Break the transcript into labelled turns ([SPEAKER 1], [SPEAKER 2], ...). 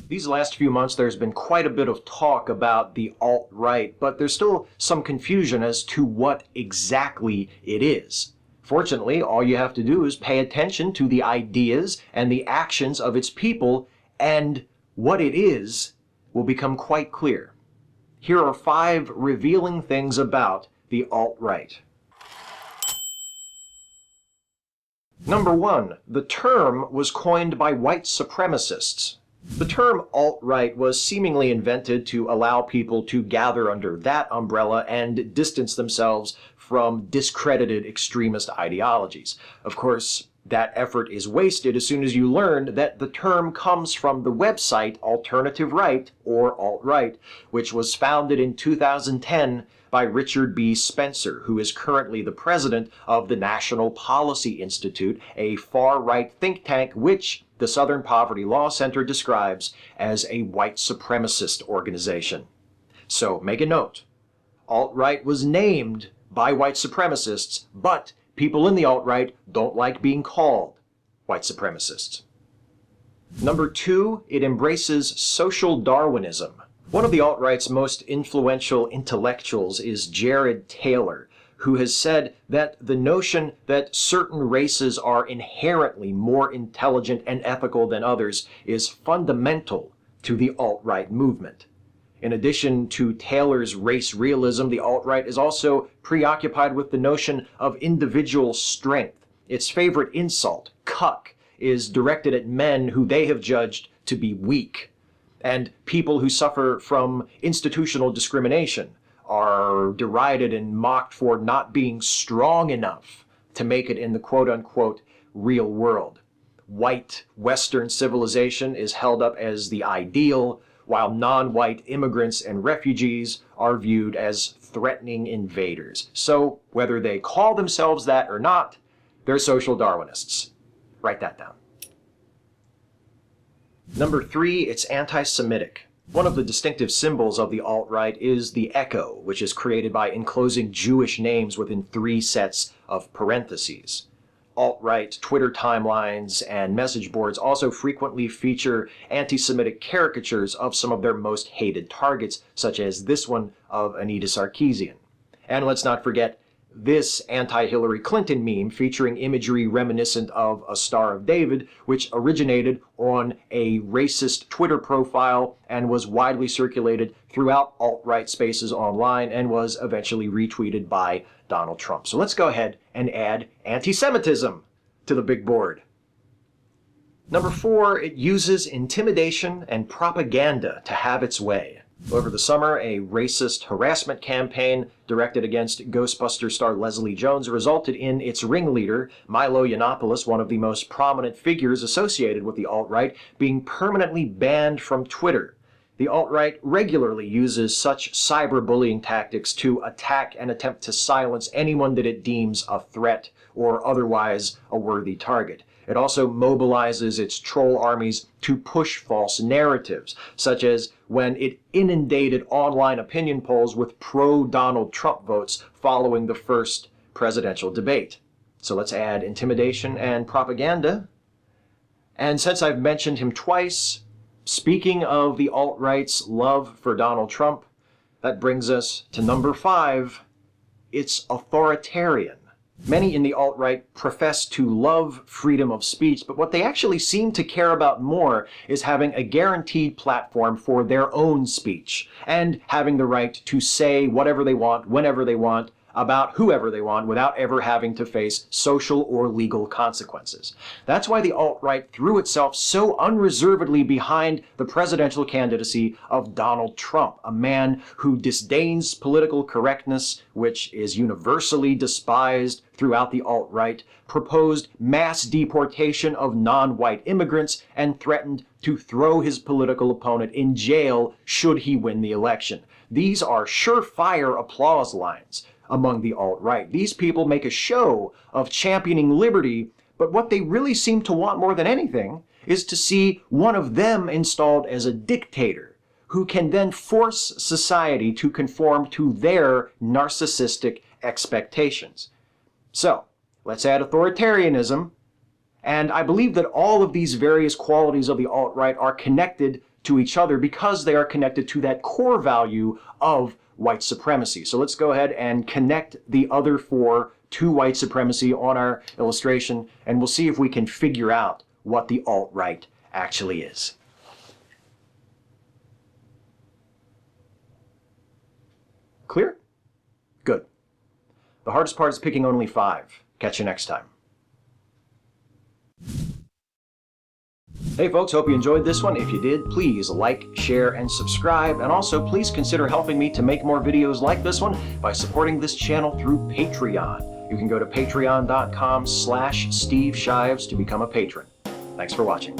[SPEAKER 1] These last few months, there's been quite a bit of talk about the alt-right, but there's still some confusion as to what exactly it is. Fortunately, all you have to do is pay attention to the ideas and the actions of its people, and what it is will become quite clear. Here are 5 revealing things about the alt-right. Number 1, the term was coined by white supremacists. The term alt-right was seemingly invented to allow people to gather under that umbrella and distance themselves from discredited extremist ideologies. Of course, that effort is wasted as soon as you learn that the term comes from the website Alternative Right, or alt-right, which was founded in 2010 by Richard B. Spencer, who is currently the president of the National Policy Institute, a far-right think tank which the Southern Poverty Law Center describes as a white supremacist organization. So make a note. Alt-right was named by white supremacists, but people in the alt-right don't like being called white supremacists. Number 2, it embraces social Darwinism. One of the alt-right's most influential intellectuals is Jared Taylor, who has said that the notion that certain races are inherently more intelligent and ethical than others is fundamental to the alt-right movement. In addition to Taylor's race realism, the alt-right is also preoccupied with the notion of individual strength. Its favorite insult, cuck, is directed at men who they have judged to be weak. And people who suffer from institutional discrimination are derided and mocked for not being strong enough to make it in the quote-unquote real world. White Western civilization is held up as the ideal, while non-white immigrants and refugees are viewed as threatening invaders. So whether they call themselves that or not, they're social Darwinists. Write that down. Number 3, it's anti-Semitic. One of the distinctive symbols of the alt-right is the echo, which is created by enclosing Jewish names within 3 sets of parentheses. Alt-right Twitter timelines and message boards also frequently feature anti-Semitic caricatures of some of their most hated targets, such as this one of Anita Sarkeesian. And let's not forget this anti-Hillary Clinton meme featuring imagery reminiscent of a Star of David, which originated on a racist Twitter profile and was widely circulated throughout alt-right spaces online and was eventually retweeted by Donald Trump. So let's go ahead and add anti-Semitism to the big board. Number 4, it uses intimidation and propaganda to have its way. Over the summer, a racist harassment campaign directed against Ghostbuster star Leslie Jones resulted in its ringleader, Milo Yiannopoulos, one of the most prominent figures associated with the alt-right, being permanently banned from Twitter. The alt-right regularly uses such cyberbullying tactics to attack and attempt to silence anyone that it deems a threat or otherwise a worthy target. It also mobilizes its troll armies to push false narratives, such as when it inundated online opinion polls with pro-Donald Trump votes following the first presidential debate. So let's add intimidation and propaganda. And since I've mentioned him twice, speaking of the alt-right's love for Donald Trump, that brings us to number 5. It's authoritarian. Many in the alt-right profess to love freedom of speech, but what they actually seem to care about more is having a guaranteed platform for their own speech and having the right to say whatever they want, whenever they want, about whoever they want without ever having to face social or legal consequences. That's why the alt-right threw itself so unreservedly behind the presidential candidacy of Donald Trump, a man who disdains political correctness, which is universally despised throughout the alt-right, proposed mass deportation of non-white immigrants, and threatened to throw his political opponent in jail should he win the election. These are surefire applause lines among the alt-right. These people make a show of championing liberty, but what they really seem to want more than anything is to see one of them installed as a dictator who can then force society to conform to their narcissistic expectations. So, let's add authoritarianism And I believe that all of these various qualities of the alt-right are connected to each other because they are connected to that core value of white supremacy. So let's go ahead and connect the other four to white supremacy on our illustration, and we'll see if we can figure out what the alt-right actually is. Clear? Good. The hardest part is picking only 5. Catch you next time. Hey folks, hope you enjoyed this one. If you did, please like, share, and subscribe. And also, please consider helping me to make more videos like this one by supporting this channel through Patreon. You can go to patreon.com/Steve Shives to become a patron. Thanks for watching.